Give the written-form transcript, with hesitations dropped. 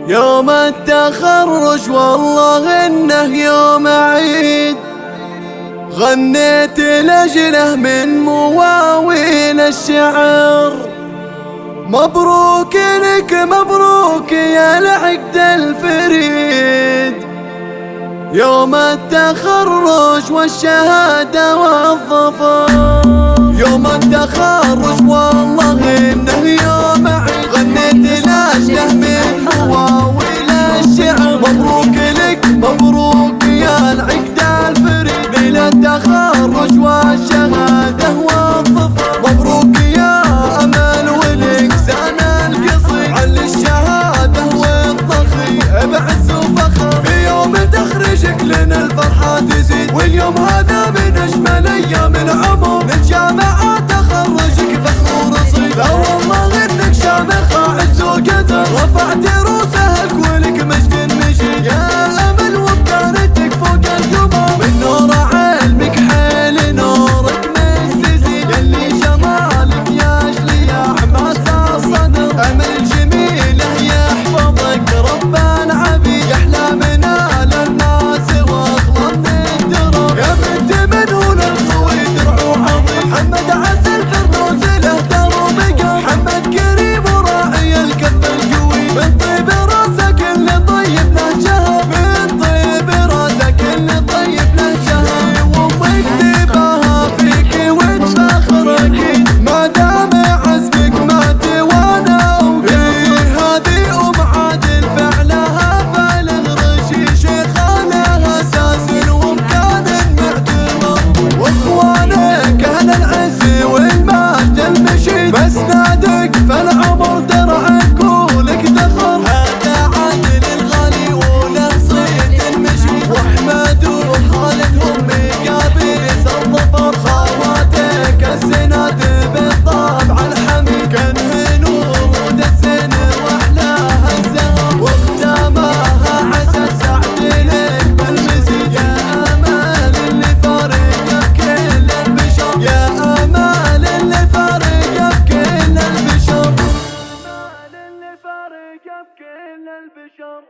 يوم التخرج والله انه يوم عيد، غنيت لأجله من مواويل الشعر. مبروك لك مبروك يا العقد الفريد، يوم التخرج والشهادة والظفر. يوم التخرج والله انه يوم عيد، غنيت لأجله من مواويل الشعر. مبروك لك مبروك يا العقد الفريد، ليلة التخرج والشهادة والظفر. مبروك يا امل والاقسام القصير، على الشهادة والضخي بعز وفخر. في يوم تخرجك لنا الفرحة تزيد، واليوم هذا من اجمل ايام العمر. للجامعة تخرجك فخر ورصيد، لا والله انك شامخ عز وقدر. رفعت روسك ولك مجد مجيد، يا امل وبكانتك فوق القمر. من نور علمك حيل نورك مستزيد، يلي جمالك يجلي يا حماس الصدر. امل جميله يحفظك رب العبيد، يحلى منال الناس واغلى من الدرر. يا بنت منون الخوي درع عظيم، محمد عسى الفردوس له دار ومقام. محمد كريم وراعي الكف القوي، من طيب راسك اللي طيب له شهر. من طيب راسك اللي طيب له شهر. وامك تباها فيك وتفخرك، ما دام عزمك ما توانى وفيه. هذه ام عادل فعلها بالغ رشيد، شيخانها اساس ومكان معتبر. واخوانك اهل العز والمجد المشيد، مسندك فالعمر درعك ولك ذخر. هذا عادل الغالي وله صيت المشيد، واحمد وخالد هم مقابيس الظفر. خواتك الزناد بالطبع الحميد، كانه نور ودسن واحلاها الزهر. وختامها عسى السعد لك بالمزيد، يا امال اللي فارقه بكل البشر. يا امال اللي فارقه بكل البشر. امال اللي فارقه بكل البشر.